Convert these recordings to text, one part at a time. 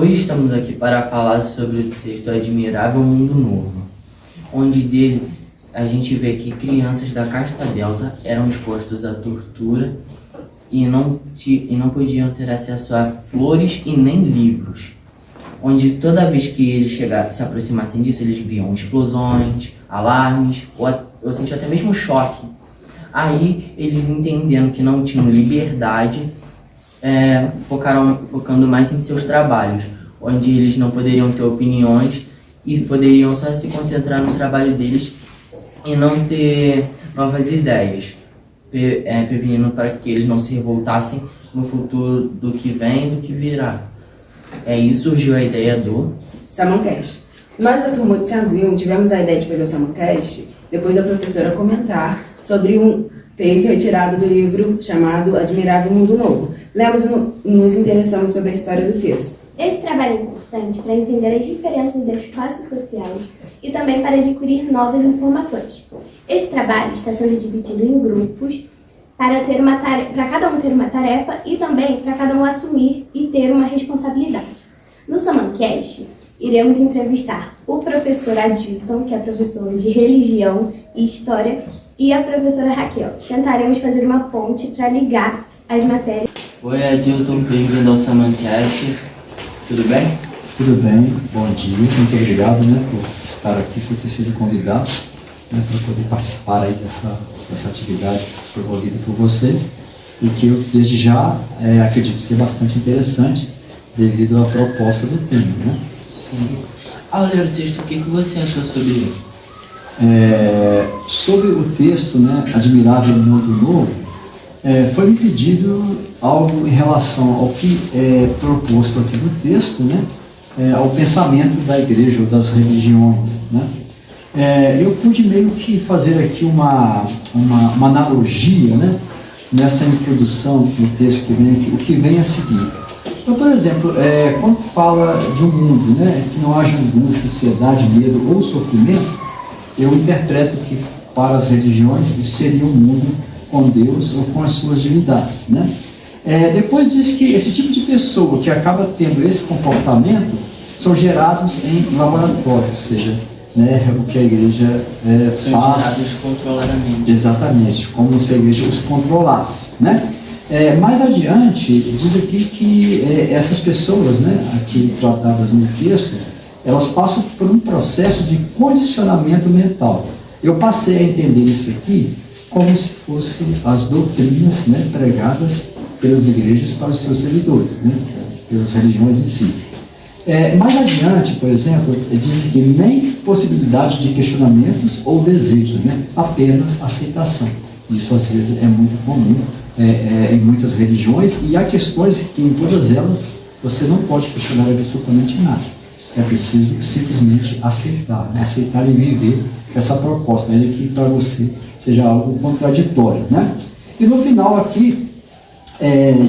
Hoje estamos aqui para falar sobre o texto Admirável Mundo Novo, onde dele a gente vê que crianças da casta delta eram expostas à tortura e não podiam ter acesso a flores e nem livros, onde toda vez que eles se aproximassem disso, eles viam explosões, alarmes, ou sentiam até mesmo choque. Aí, eles entendendo que não tinham liberdade, focando mais em seus trabalhos, onde eles não poderiam ter opiniões e poderiam só se concentrar no trabalho deles e não ter novas ideias, prevenindo para que eles não se revoltassem no futuro do que vem e do que virá. Aí surgiu a ideia do Samancast. Nós da turma 801 tivemos a ideia de fazer o Samancast depois da professora comentar sobre um texto retirado do livro chamado Admirável Mundo Novo. Lemos e nos interessamos sobre a história do texto. Esse trabalho é importante para entender as diferenças das classes sociais e também para adquirir novas informações. Esse trabalho está sendo dividido em grupos para cada um ter uma tarefa e também para cada um assumir e ter uma responsabilidade. No Samancast, iremos entrevistar o professor Adilton, que é professor de Religião e História, e a professora Raquel. Tentaremos fazer uma ponte para ligar as matérias. Oi, Adilton, bem-vindo ao Samancast. Tudo bem? Tudo bem, bom dia, muito obrigado, por estar aqui, por ter sido convidado, para poder participar aí dessa atividade promovida por vocês e que eu desde já acredito ser bastante interessante devido à proposta do tema, Sim. Ao ler o texto, o que você achou sobre ele? Sobre o texto, Admirável Mundo Novo, foi-me pedido algo em relação ao que é proposto aqui no texto, ao pensamento da igreja ou das religiões, eu pude meio que fazer aqui uma analogia, nessa introdução do texto que vem aqui, o que vem a seguir. Então, por exemplo, quando fala de um mundo, que não haja angústia, ansiedade, medo ou sofrimento, eu interpreto que para as religiões isso seria um mundo com Deus ou com as suas divindades, depois diz que esse tipo de pessoa que acaba tendo esse comportamento são gerados em laboratório, ou seja, o que a igreja faz. São gerados controladamente. Exatamente, como se a igreja os controlasse, mais adiante, diz aqui que essas pessoas, aqui tratadas no texto, elas passam por um processo de condicionamento mental. Eu passei a entender isso aqui como se fossem as doutrinas pregadas pelas igrejas para os seus seguidores, pelas religiões em si. Mais adiante, por exemplo, diz que nem possibilidade de questionamentos ou desejos, apenas aceitação. Isso às vezes é muito comum em muitas religiões e há questões que em todas elas você não pode questionar absolutamente nada. É preciso simplesmente aceitar, aceitar e viver essa proposta, ainda que para você seja algo contraditório, E no final aqui,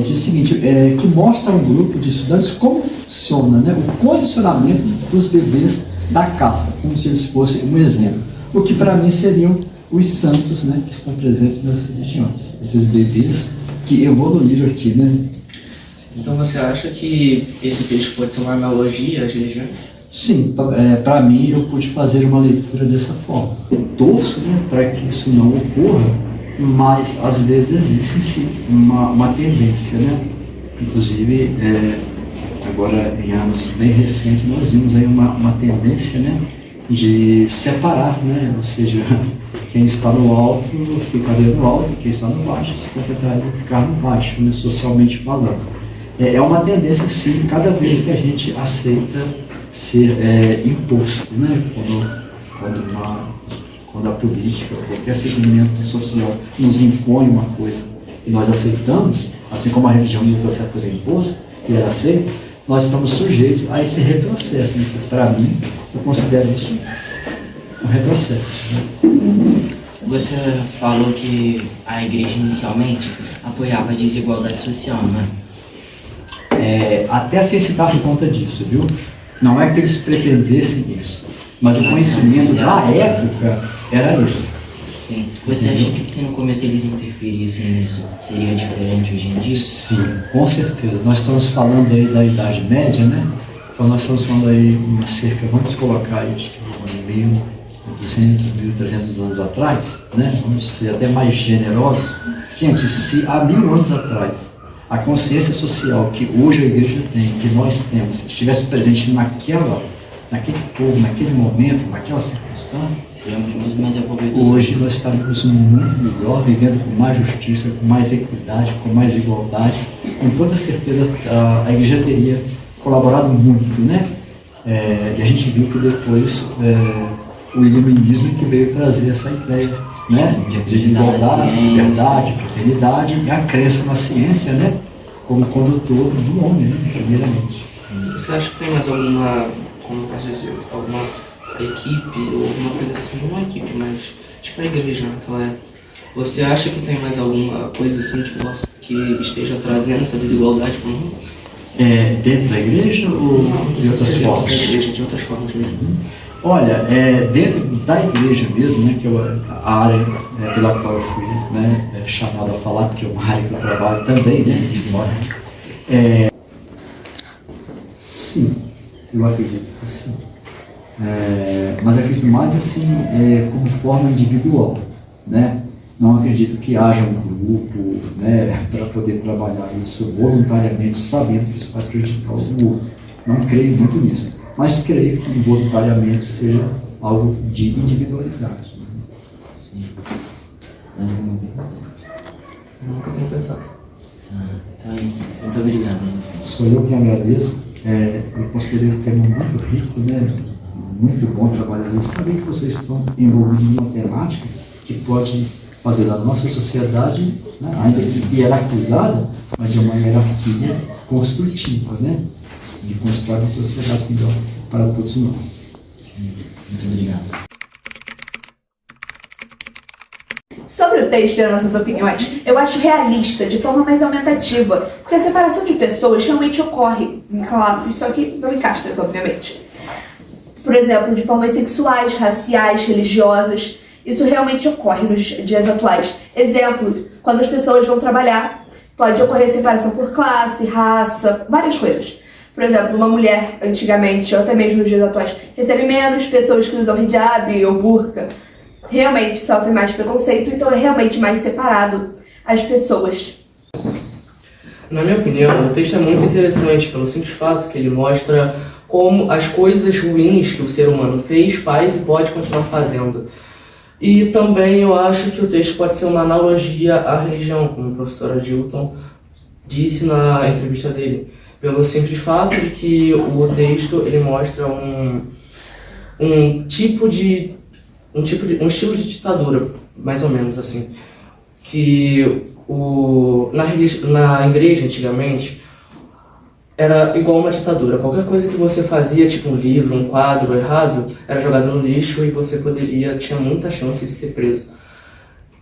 diz o seguinte, que mostra um grupo de estudantes como funciona o condicionamento dos bebês da casa, como se eles fossem um exemplo. O que para mim seriam os santos, que estão presentes nas religiões. Esses bebês que evoluíram aqui, Então você acha que esse texto pode ser uma analogia às religiões? Sim, para mim eu pude fazer uma leitura dessa forma. Eu torço para que isso não ocorra, mas às vezes existe sim uma tendência, Inclusive, agora em anos bem recentes nós vimos aí uma tendência, de separar, ou seja, quem está no alto ficaria no alto, quem está no baixo se contentaria de ficar no baixo, socialmente falando. É uma tendência sim, cada vez que a gente aceita ser imposto, quando a política, qualquer segmento social nos impõe uma coisa e nós aceitamos, assim como a religião nos trouxe a coisa imposta e ela aceita, nós estamos sujeitos a esse retrocesso, que para mim, eu considero isso um retrocesso. Você falou que a igreja inicialmente apoiava a desigualdade social, não é? Até sem se dar conta disso, viu? Não é que eles pretendessem isso, mas o conhecimento da época era esse. Sim. Você acha que se no começo eles interferissem nisso, seria diferente hoje em dia? Sim, com certeza. Nós estamos falando aí da Idade Média, Então nós estamos falando aí uma cerca, vamos colocar aí 1.200, 1.300 anos atrás, né? Vamos ser até mais generosos. Gente, se há 1000 anos atrás a consciência social que hoje a igreja tem, que nós temos, estivesse presente naquele povo, naquele momento, naquela circunstância, seríamos muito mais evoluídos. Hoje nós estaríamos muito melhor, vivendo com mais justiça, com mais equidade, com mais igualdade. Com toda certeza a igreja teria colaborado muito, né? E a gente viu que depois o iluminismo que veio trazer essa ideia, né? De igualdade, liberdade, fraternidade e a crença na ciência, né? Como condutor do homem, né? Primeiramente. Você acha que tem mais alguma, como posso dizer, alguma equipe ou alguma coisa assim, não uma equipe, mas tipo a igreja naquela época? Você acha que tem mais alguma coisa assim que esteja trazendo essa desigualdade para o mundo? Dentro da igreja ou de outras formas? Da igreja, de outras formas mesmo. Olha, dentro da igreja mesmo, né, que é a área pela qual eu fui, né, chamado a falar, porque é uma área que eu trabalho também, né, essa história. Sim, eu acredito que sim. Mas acredito mais assim, como forma individual, né? Não acredito que haja um grupo, né, para poder trabalhar isso voluntariamente, sabendo que isso vai prejudicar o outro. Não creio muito nisso, mas creio que voluntariamente seja algo de individualidade. Sim. Mais alguma pergunta? Nunca tinha pensado. Tá, então é isso. Muito obrigado. Sou eu que agradeço. Eu considerei o tema muito rico, né? Muito bom trabalhar nisso. Saber que vocês estão envolvidos em uma temática que pode fazer da nossa sociedade, né, ainda que hierarquizada, mas de uma hierarquia construtiva, né? De construir uma sociedade melhor para todos nós. Sim, muito obrigado. Sobre o texto e as nossas opiniões, eu acho realista, de forma mais aumentativa, porque a separação de pessoas realmente ocorre em classes, só que não em castas, obviamente. Por exemplo, de formas sexuais, raciais, religiosas, isso realmente ocorre nos dias atuais. Exemplo, quando as pessoas vão trabalhar, pode ocorrer separação por classe, raça, várias coisas. Por exemplo, uma mulher, antigamente, ou até mesmo nos dias atuais, recebe menos, pessoas que usam hijab ou burca realmente sofrem mais preconceito, então é realmente mais separado as pessoas. Na minha opinião, o texto é muito interessante pelo simples fato que ele mostra como as coisas ruins que o ser humano fez, faz e pode continuar fazendo. E também eu acho que o texto pode ser uma analogia à religião, como o professor Adilton disse na entrevista dele, pelo simples fato de que o texto ele mostra um estilo de ditadura, mais ou menos assim, que na igreja antigamente era igual uma ditadura. Qualquer coisa que você fazia, tipo um livro, um quadro errado, era jogado no lixo e você tinha muita chance de ser preso.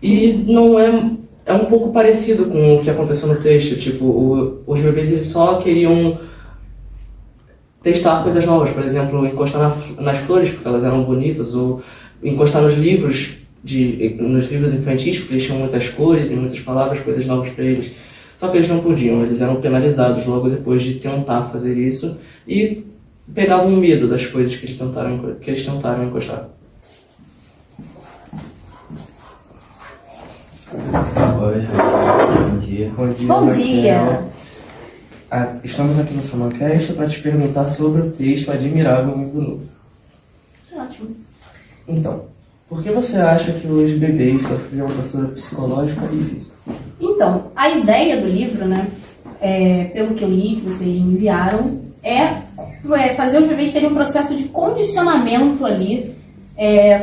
E não é um pouco parecido com o que aconteceu no texto, tipo, os bebês eles só queriam testar coisas novas, por exemplo, encostar nas flores porque elas eram bonitas, ou encostar nos livros infantis porque eles tinham muitas cores e muitas palavras, coisas novas para eles. Só que eles não podiam, eles eram penalizados logo depois de tentar fazer isso e pegavam medo das coisas que eles tentaram encostar. Oi, bom dia. Bom dia. Estamos aqui no Samancast para te perguntar sobre o texto Admirável Mundo Novo. Ótimo. Então, por que você acha que os bebês sofriam tortura psicológica e física? Então, a ideia do livro, né, pelo que eu li, que vocês me enviaram, é fazer os bebês terem um processo de condicionamento ali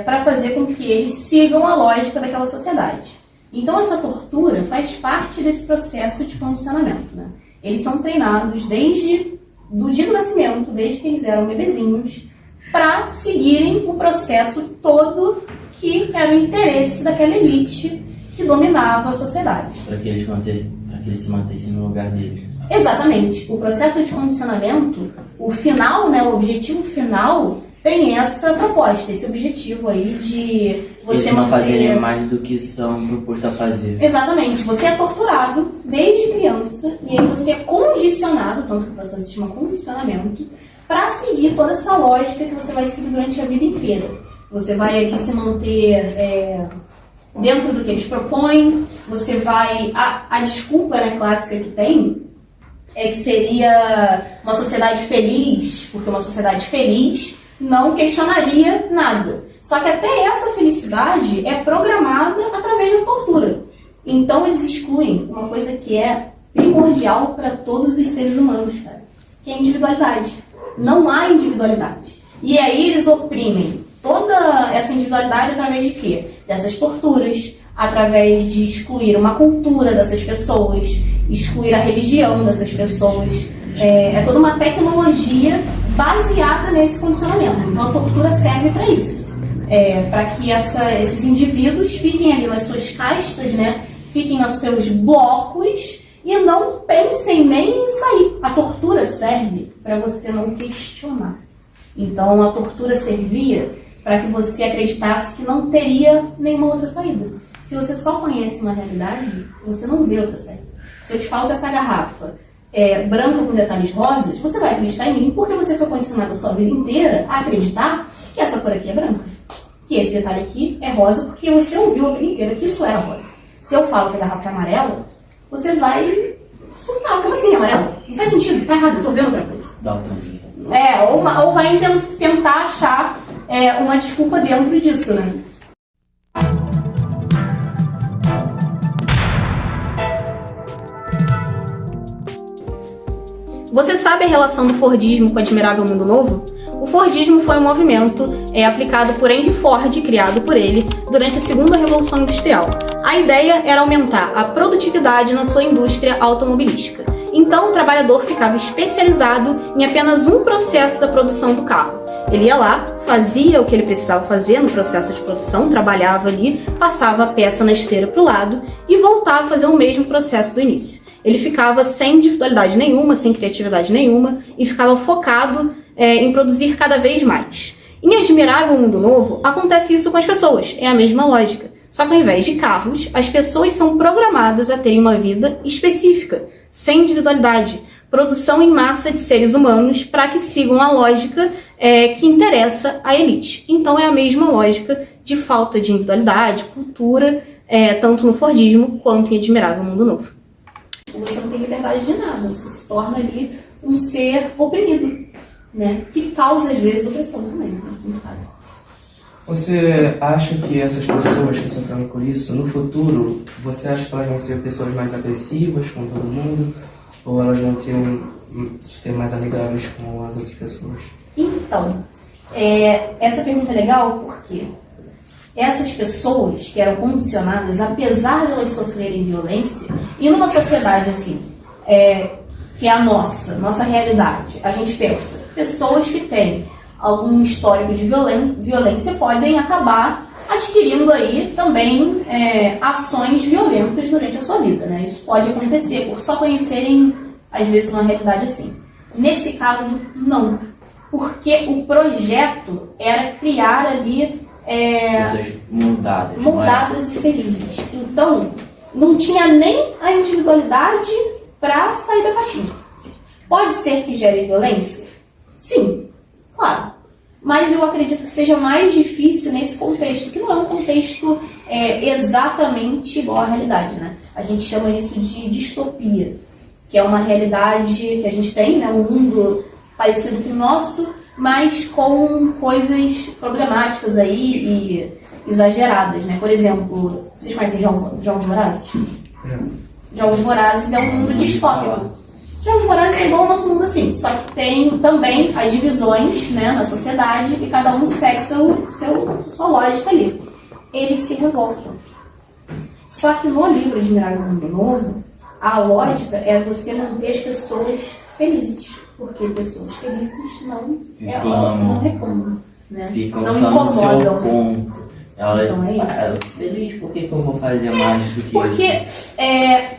para fazer com que eles sigam a lógica daquela sociedade. Então, essa tortura faz parte desse processo de condicionamento, né? Eles são treinados desde o dia do nascimento, desde que eles eram bebezinhos, para seguirem o processo todo que era o interesse daquela elite que dominava a sociedade. Para que eles se mantessem no lugar deles. Exatamente. O processo de condicionamento, o final, né, o objetivo final, tem essa proposta, esse objetivo aí de você eles não fazerem mais do que são propostos a fazer. Exatamente. Você é torturado desde criança e aí você é condicionado, tanto que o processo se chama condicionamento, para seguir toda essa lógica que você vai seguir durante a vida inteira. Você vai ali se manter dentro do que eles propõem, você vai... A desculpa, né, clássica que tem é que seria uma sociedade feliz, porque uma sociedade feliz não questionaria nada. Só que até essa felicidade é programada através da tortura. Então eles excluem uma coisa que é primordial para todos os seres humanos, cara, que é a individualidade. Não há individualidade. E aí eles oprimem toda essa individualidade através de quê? Dessas torturas, através de excluir uma cultura dessas pessoas, excluir a religião dessas pessoas. É toda uma tecnologia baseada nesse condicionamento. Então a tortura serve para isso. Para que esses indivíduos fiquem ali nas suas castas, né? Fiquem nos seus blocos e não pensem nem em sair. A tortura serve para você não questionar. Então a tortura servia para que você acreditasse que não teria nenhuma outra saída. Se você só conhece uma realidade, você não vê outra saída. Se eu te falo que essa garrafa é branca com detalhes rosas, você vai acreditar em mim porque você foi condicionado a sua vida inteira a acreditar que essa cor aqui é branca. Que esse detalhe aqui é rosa porque você ouviu a vida inteira que isso era rosa. Se eu falo que a garrafa é amarela, você vai surtar. Como assim amarela? Não faz sentido, tá errado, eu tô vendo outra coisa. Daltonia. Ou vai tentar achar uma desculpa dentro disso, né? Você sabe a relação do Fordismo com o Admirável Mundo Novo? O Fordismo foi um movimento aplicado por Henry Ford, criado por ele, durante a Segunda Revolução Industrial. A ideia era aumentar a produtividade na sua indústria automobilística. Então, o trabalhador ficava especializado em apenas um processo da produção do carro. Ele ia lá, fazia o que ele precisava fazer no processo de produção, trabalhava ali, passava a peça na esteira para o lado e voltava a fazer o mesmo processo do início. Ele ficava sem individualidade nenhuma, sem criatividade nenhuma e ficava focado em produzir cada vez mais. Em Admirável Mundo Novo, acontece isso com as pessoas, é a mesma lógica. Só que ao invés de carros, as pessoas são programadas a terem uma vida específica, sem individualidade, produção em massa de seres humanos para que sigam a lógica que interessa à elite. Então é a mesma lógica de falta de individualidade, cultura, tanto no Fordismo quanto em Admirável Mundo Novo. Você não tem liberdade de nada, você se torna ali um ser oprimido, né? Que causa às vezes opressão também, né? Você acha que essas pessoas que sofrem por isso, no futuro, você acha que elas vão ser pessoas mais agressivas com todo mundo? Ou elas vão ser mais amigáveis com as outras pessoas? Então, essa pergunta é legal porque essas pessoas que eram condicionadas, apesar de elas sofrerem violência, e numa sociedade assim, que é a nossa realidade, a gente pensa, pessoas que têm algum histórico de violência podem acabar adquirindo aí também ações violentas durante a sua vida, né? Isso pode acontecer por só conhecerem, às vezes, uma realidade assim. Nesse caso, não. Porque o projeto era criar ali pessoas moldadas e felizes. Então, não tinha nem a individualidade para sair da caixinha. Pode ser que gere violência? Sim, claro. Mas eu acredito que seja mais difícil nesse contexto, que não é um contexto exatamente igual à realidade, né? A gente chama isso de distopia, que é uma realidade que a gente tem, né? Um mundo parecido com o nosso, mas com coisas problemáticas aí e exageradas, né? Por exemplo, vocês conhecem Jogos Vorazes? Jogos Vorazes é um mundo distópico. Jogos Vorazes é igual ao nosso mundo assim, só que tem também as divisões, né, na sociedade e cada um segue sua lógica ali. Eles se revoltam. Só que no livro Admirável Mundo Novo, a lógica é você manter as pessoas felizes. Porque pessoas felizes não reclamam, né? Ficam não só no seu incomodam. ponto. Ela Então é isso. eu tô feliz, por que eu vou fazer mais do que Porque isso?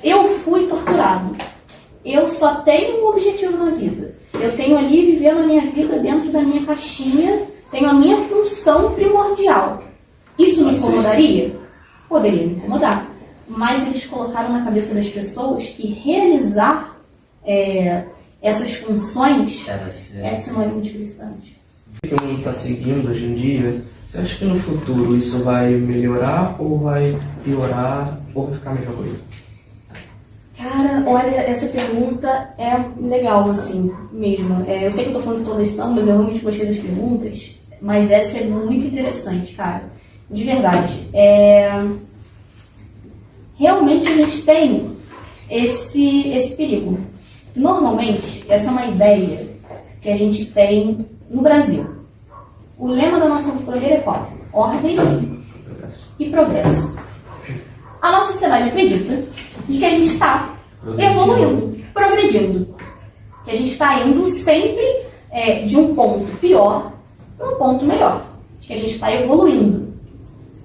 Eu fui torturado. Eu só tenho um objetivo na vida. Eu tenho ali vivendo a minha vida dentro da minha caixinha, tenho a minha função primordial. Isso me incomodaria? Poderia me incomodar. Mas eles colocaram na cabeça das pessoas que realizar essas funções, Era é sinônimo de felicidade. O que o mundo está seguindo hoje em dia, você acha que no futuro isso vai melhorar ou vai piorar ou vai ficar a mesma coisa? Cara, olha, essa pergunta é legal, assim, mesmo. Eu sei que eu tô falando que todas são, mas eu realmente gostei das perguntas. Mas essa é muito interessante, cara. De verdade. Realmente a gente tem esse perigo. Normalmente, essa é uma ideia que a gente tem no Brasil. O lema da nossa bandeira é qual? Ordem e progresso. A nossa sociedade acredita de que a gente está evoluindo, progredindo. Que a gente está indo sempre de um ponto pior para um ponto melhor. De que a gente está evoluindo.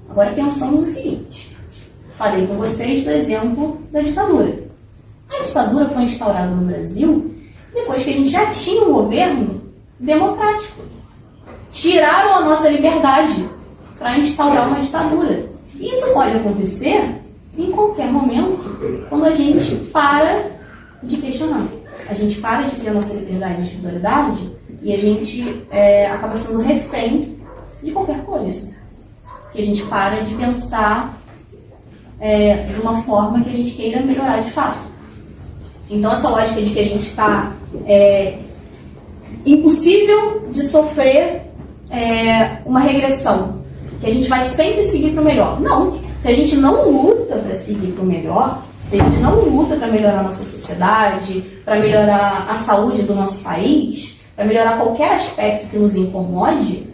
Agora pensamos o seguinte. Falei com vocês do exemplo da ditadura. A ditadura foi instaurada no Brasil depois que a gente já tinha um governo democrático. Tiraram a nossa liberdade para instaurar uma ditadura. E isso pode acontecer em qualquer momento, quando a gente para de questionar. A gente para de ter a nossa liberdade e individualidade e a gente acaba sendo refém de qualquer coisa. Que a gente para de pensar de uma forma que a gente queira melhorar de fato. Então, essa lógica de que a gente está impossível de sofrer uma regressão, que a gente vai sempre seguir para o melhor. Não. Se a gente não luta para seguir para o melhor, se a gente não luta para melhorar a nossa sociedade, para melhorar a saúde do nosso país, para melhorar qualquer aspecto que nos incomode,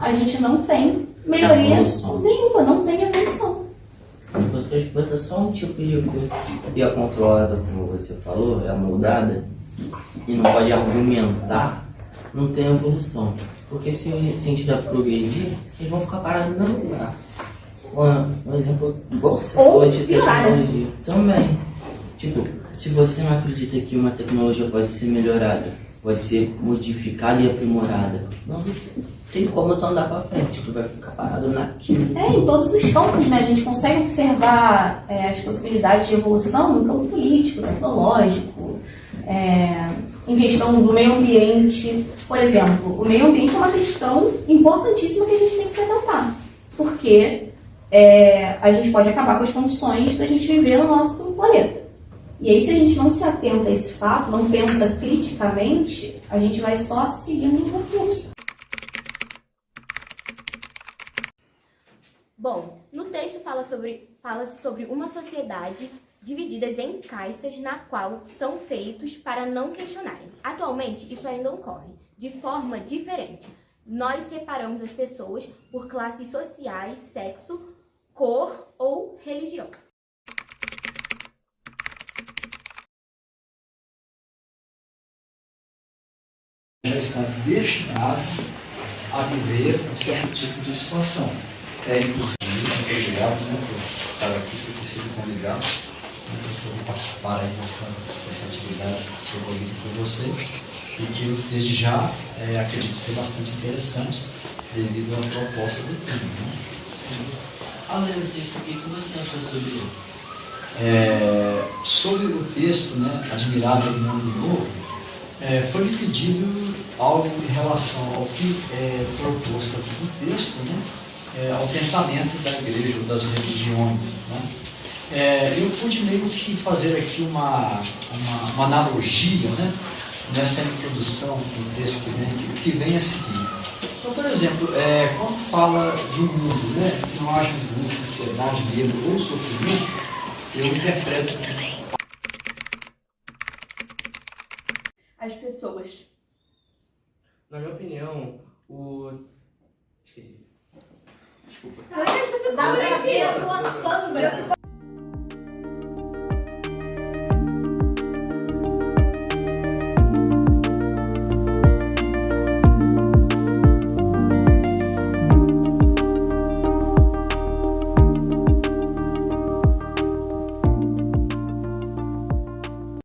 a gente não tem melhoria nenhuma, não tem evolução. Você expressa só um tipo de coisa e a controlada, como você falou, é moldada e não pode argumentar, não tem evolução. Porque se a gente já progredir, eles vão ficar parados no mesmo lugar. Um exemplo igual você falou de tecnologia. Também. Tipo, se você não acredita que uma tecnologia pode ser melhorada, pode ser modificada e aprimorada, não tem como tu andar pra frente, tu vai ficar parado naquilo. Em todos os campos, né? A gente consegue observar as possibilidades de evolução no campo político, tecnológico, em questão do meio ambiente. Por exemplo, o meio ambiente é uma questão importantíssima que a gente tem que se atentar, porque a gente pode acabar com as condições da gente viver no nosso planeta. E aí, se a gente não se atenta a esse fato, não pensa criticamente, a gente vai só seguindo o recurso. Bom, no texto fala-se sobre uma sociedade divididas em castas na qual são feitos para não questionarem. Atualmente, isso ainda ocorre de forma diferente. Nós separamos as pessoas por classes sociais, sexo, cor ou religião. Já está destinado a viver um certo tipo de situação. Inclusive, muito obrigado por estar aqui, por ter sido convidado, por participar aí dessa atividade que eu organizo com vocês, e que eu, desde já, acredito ser bastante interessante, devido à proposta do tema. Além do texto, o que você achou sobre isso? Sobre o texto, Admirável Mundo Novo, foi-me pedido algo em relação ao que é proposto aqui no texto, ao pensamento da igreja ou das religiões. Eu pude meio que fazer aqui uma analogia nessa introdução do texto que vem a seguir. Então, por exemplo, quando fala de um mundo que não haja angústia, ansiedade, medo ou sofrimento, eu interpreto as pessoas. Na minha opinião, Esqueci. Desculpa. Dá pra ver a tua sombra.